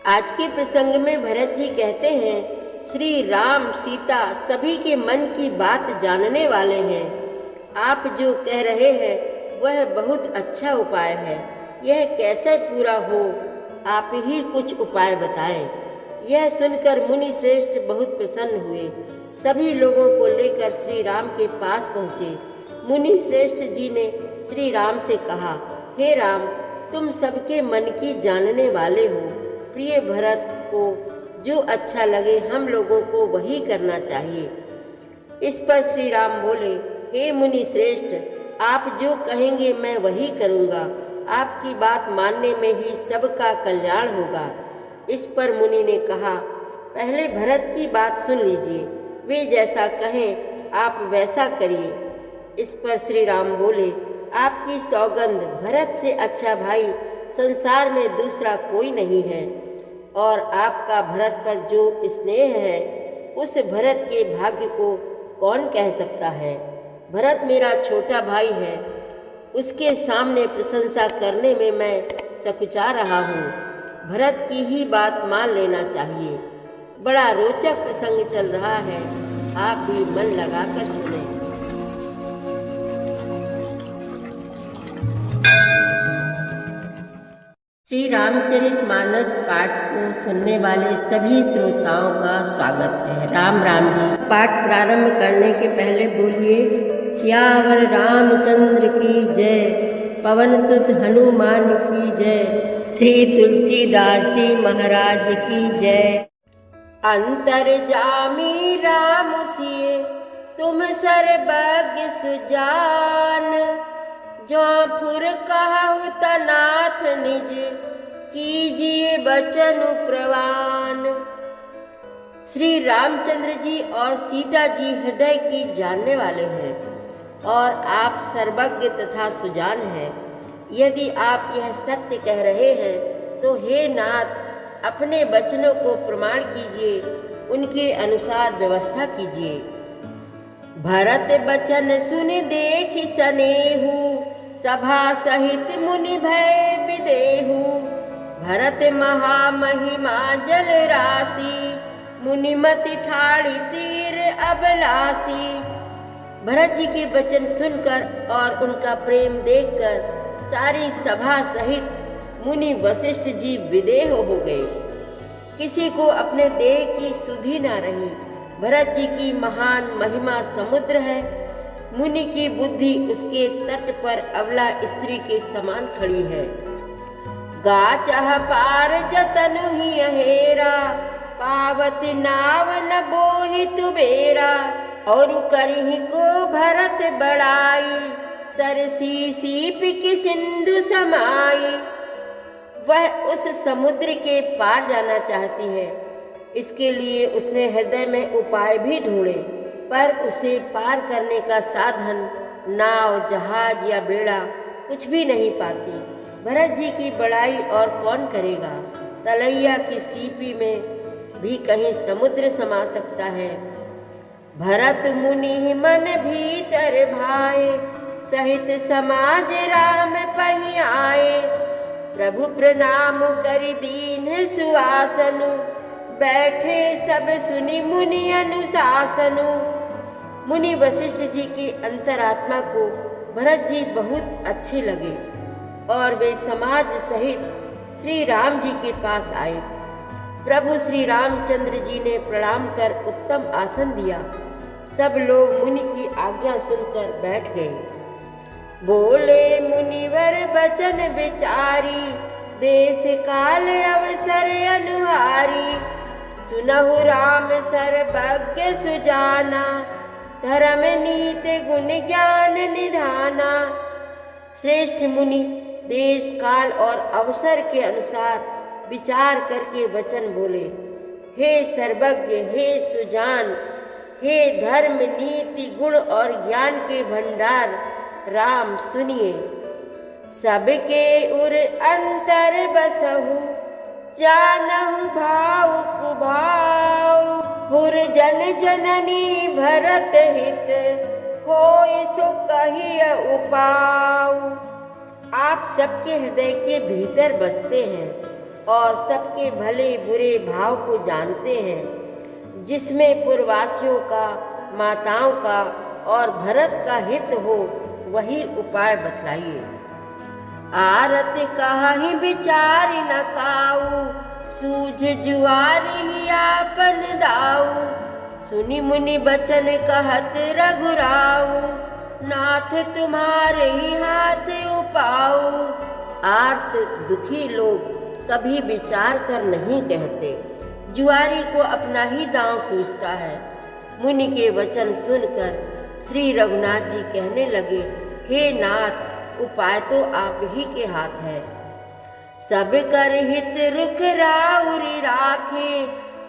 आज के प्रसंग में भरत जी कहते हैं, श्री राम सीता सभी के मन की बात जानने वाले हैं। आप जो कह रहे हैं वह बहुत अच्छा उपाय है। यह कैसे पूरा हो, आप ही कुछ उपाय बताएं। यह सुनकर मुनि श्रेष्ठ बहुत प्रसन्न हुए। सभी लोगों को लेकर श्री राम के पास पहुँचे। मुनि श्रेष्ठ जी ने श्री राम से कहा, हे राम, तुम सबके मन की जानने वाले हो। प्रिय भरत को जो अच्छा लगे हम लोगों को वही करना चाहिए। इस पर श्री राम बोले, हे मुनि श्रेष्ठ, आप जो कहेंगे मैं वही करूँगा। आपकी बात मानने में ही सबका कल्याण होगा। इस पर मुनि ने कहा, पहले भरत की बात सुन लीजिए, वे जैसा कहें आप वैसा करिए। इस पर श्री राम बोले, आपकी सौगंध, भरत से अच्छा भाई संसार में दूसरा कोई नहीं है, और आपका भरत पर जो स्नेह है उस भरत के भाग्य को कौन कह सकता है। भरत मेरा छोटा भाई है, उसके सामने प्रशंसा करने में मैं सकुचा रहा हूँ। भरत की ही बात मान लेना चाहिए। बड़ा रोचक प्रसंग चल रहा है, आप भी मन लगाकर सुने। श्री रामचरितमानस पाठ को सुनने वाले सभी श्रोताओं का स्वागत है। राम राम जी। पाठ प्रारंभ करने के पहले बोलिए, सियावर रामचंद्र की जय, पवन सुत हनुमान की जय, श्री तुलसीदास जी महाराज की जय। अंतर्जामी राम सिए तुम सर्वज्ञ सुजान, जहाँ फुर कहु तनाथ निज, कीजिए बचन प्रवान। श्री रामचंद्र जी और सीता जी हृदय की जानने वाले हैं, और आप सर्वज्ञ तथा सुजान हैं। यदि आप यह सत्य कह रहे हैं तो हे नाथ, अपने वचनों को प्रमाण कीजिए, उनके अनुसार व्यवस्था कीजिए। भरत बचन सुन देख सनेहु, सभा सहित मुनि भय विदेहु। भरत महामहिमा जल राशि, मुनिमति ठाड़ी तीर अबलासी। भरत जी के वचन सुनकर और उनका प्रेम देखकर सारी सभा सहित मुनि वशिष्ठ जी विदेह हो गए। किसी को अपने देह की सुधि न रही। भरत जी की महान महिमा समुद्र है। मुनि की बुद्धि उसके तट पर अबला स्त्री के समान खड़ी है। गा चाह पार जतनु ही हेरा, पावती नाव न बोहि तुबेरा। और करही को भरत बड़ाई, सरसी सीप की सिंधु समाई। वह उस समुद्र के पार जाना चाहती है। इसके लिए उसने हृदय में उपाय भी ढूंढे, पर उसे पार करने का साधन नाव, जहाज या बेड़ा कुछ भी नहीं पाती। भरत जी की बड़ाई और कौन करेगा। तलैया की सीपी में भी कहीं समुद्र समा सकता है। भरत मुनि मन भीतर भाए, सहित समाज राम पही आए। प्रभु प्रणाम करि दीन सुआसनु, बैठे सब सुनि मुनि अनुशासनु। मुनि वशिष्ठ जी की अंतरात्मा को भरत जी बहुत अच्छे लगे, और वे समाज सहित श्री राम जी के पास आए। प्रभु श्री रामचंद्र जी ने प्रणाम कर उत्तम आसन दिया। सब लोग मुनि की आज्ञा सुनकर बैठ गए। बोले मुनिवर बचन विचारी, देश काल अवसर अनुहारी। सुनहु राम सर्वज्ञ सुजाना, धर्म नीति गुण ज्ञान निधाना। श्रेष्ठ मुनि देश काल और अवसर के अनुसार विचार करके वचन बोले। हे सर्वज्ञ, हे सुजान, हे धर्म नीति गुण और ज्ञान के भंडार राम, सुनिए। सबके उर अंतर बसहु, जानहु भाव कुभाव। पुर जन जननी भरत हित, होय सो कहिय उपाव। आप सबके हृदय के भीतर बसते हैं। और सबके भले बुरे भाव को जानते हैं, जिसमें पूर्ववासियों का, माताओं का और भरत का हित हो, वही उपाय बतलाइए। आरत कहाहि विचारि न काऊ, सूझ जुआरी ही आपन दाऊ। सुनि मुनि बचन कहत रघुराऊ, नाथ तुम्हारे ही हाथ उपाऊ। आर्त दुखी लोग कभी विचार कर नहीं कहते, जुआरी को अपना ही दांव सूझता है। मुनि के वचन सुनकर श्री रघुनाथ जी कहने लगे, हे नाथ, उपाय तो आप ही के हाथ है। सब कर हित रुख राउरी राखे,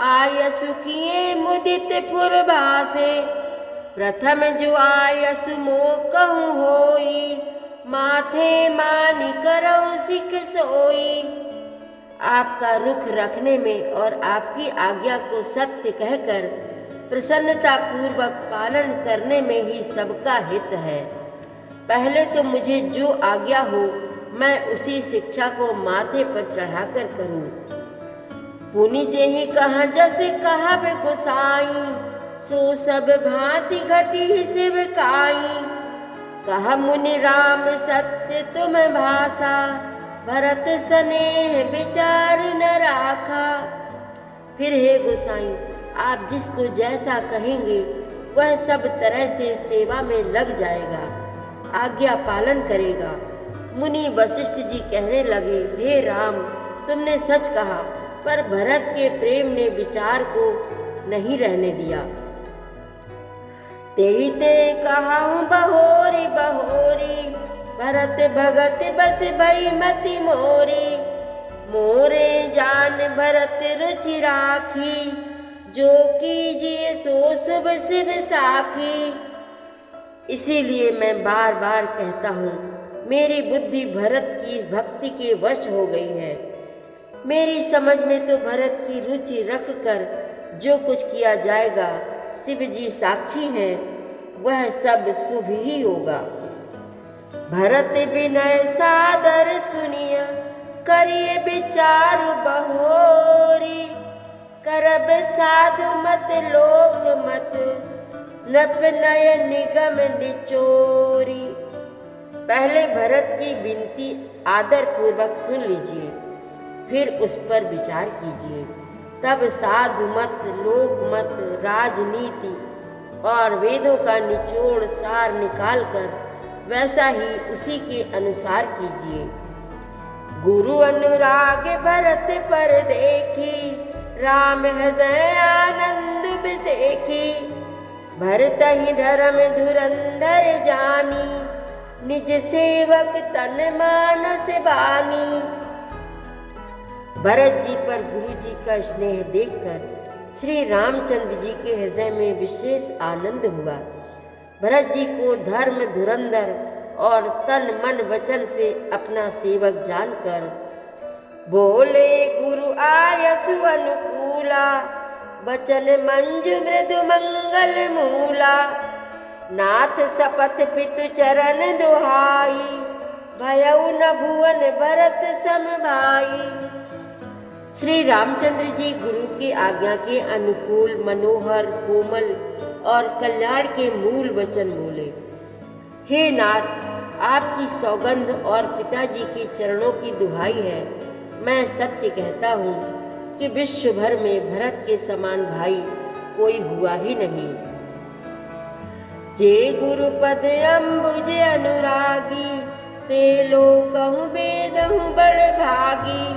आयसु किए मुदित पुरभासे। प्रथम जो आयसु मोकहु होई, माथे मानि करऊ सिख सोई। आपका रुख रखने में और आपकी आज्ञा को सत्य कहकर प्रसन्नता पूर्वक पालन करने में ही सबका हित है। पहले तो मुझे जो आज्ञा हो, मैं उसी शिक्षा को माथे पर चढ़ाकर करूं। पुनि जेहि कहा जैसे कहा बे गोसाई, सो सब भांति घटी शिव काई। कहा मुनि राम सत्य तुम भाषा, भरत स्नेह विचार न राखा। फिर हे गोसाई, आप जिसको जैसा कहेंगे वह सब तरह से सेवा में लग जाएगा, आज्ञा पालन करेगा। मुनि वशिष्ठ जी कहने लगे, हे राम, तुमने सच कहा, पर भरत के प्रेम ने विचार को नहीं रहने दिया। तेहि ते कहाऊं बहोरी बहोरी, भरत भगत बस भई मति मोरी। मोरे जान भरत रुचि राखी, जो कीजिए सो शुभ शिव साखी। इसीलिए मैं बार बार कहता हूँ, मेरी बुद्धि भरत की भक्ति के वश हो गई है। मेरी समझ में तो भरत की रुचि रखकर जो कुछ किया जाएगा, शिव जी साक्षी हैं, वह सब शुभ ही होगा। भरत विनय सादर सुनिया, करिए विचार बहोरी। करब साधु मत लोक मत, नप नय निगम निचोरी। पहले भरत की विनती आदर पूर्वक सुन लीजिए, फिर उस पर विचार कीजिए। तब साधु मत, लोक मत, राजनीति और वेदों का निचोड़ सार निकालकर वैसा ही उसी के अनुसार कीजिए। गुरु अनुराग भरत पर देखी, राम हृदय आनंद बिसेखी। भरत ही धर्म धुरंधर जानी, निज सेवक तन मानस बानी। भरत जी पर गुरु जी का स्नेह देखकर श्री रामचंद्र जी के हृदय में विशेष आनंद हुआ। भरत जी को धर्म धुरंधर और तन मन वचन से अपना सेवक जानकर बोले, गुरु आयसु अनुकूला, वचन मंजु मृदु मंगल मूला। नाथ सपथ पितु चरण दुहाई, भयउ न भुवन भरत सम भाई। श्री रामचंद्र जी गुरु की आज्ञा के अनुकूल, मनोहर, कोमल और कल्याण के मूल वचन बोले। हे नाथ, आपकी सौगंध और पिताजी के चरणों की दुहाई है। मैं सत्य कहता हूँ कि विश्व भर में भरत के समान भाई कोई हुआ ही नहीं। जे गुरु पद अम्बुज अनुरागी, ते लोकहु वेदहु बड़ भागी।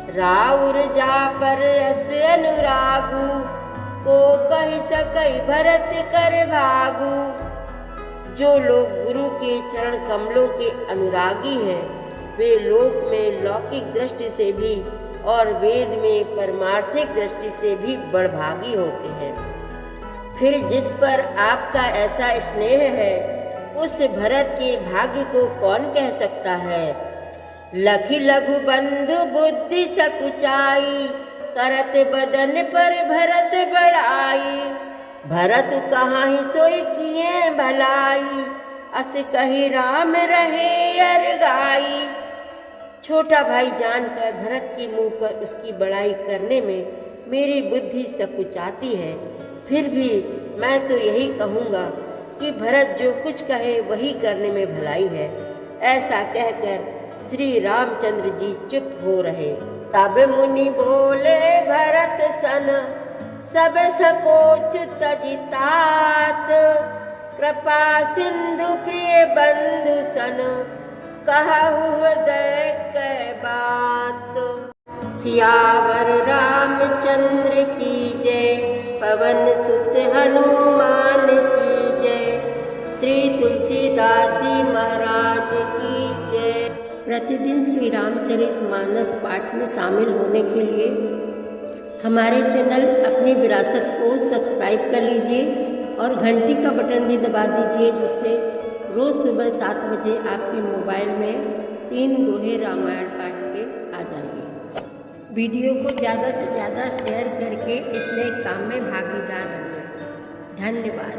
राउर जा पर अस अनुरागु, को कहि सकई भरत कर भागु। जो लोग गुरु के चरण कमलों के अनुरागी हैं, वे लोक में लौकिक दृष्टि से भी और वेद में परमार्थिक दृष्टि से भी बड़भागी होते हैं। फिर जिस पर आपका ऐसा स्नेह है, उस भरत के भाग्य को कौन कह सकता है। लखि लघु बंधु बुद्धि सकुचाई, करत बदन पर भरत बड़ाई। भरत कहाहि सोई किए भलाई, अस कहि राम रहे अरगाई। छोटा भाई जानकर भरत के मुंह पर उसकी बड़ाई करने में मेरी बुद्धि सकुचाती है। फिर भी मैं तो यही कहूँगा कि भरत जो कुछ कहे वही करने में भलाई है। ऐसा कहकर श्री रामचंद्र जी चुप हो रहे। तब मुनि बोले भरत सन सब सकोच तजितात, कृपा सिंधु प्रिय बंधु सन कहु हृदय कै बात। सियावर रामचंद्र की जय, पवन सुत हनुमान की जय, श्री तुलसीदास जी महाराज की जय। प्रतिदिन श्री रामचरितमानस पाठ में शामिल होने के लिए हमारे चैनल अपनी विरासत को सब्सक्राइब कर लीजिए और घंटी का बटन भी दबा दीजिए, जिससे रोज़ सुबह 7 बजे आपके मोबाइल में 3 दोहे रामायण पाठ के आ जाएंगे। वीडियो को ज़्यादा से ज़्यादा शेयर करके इस नए काम में भागीदार बनिए। धन्यवाद।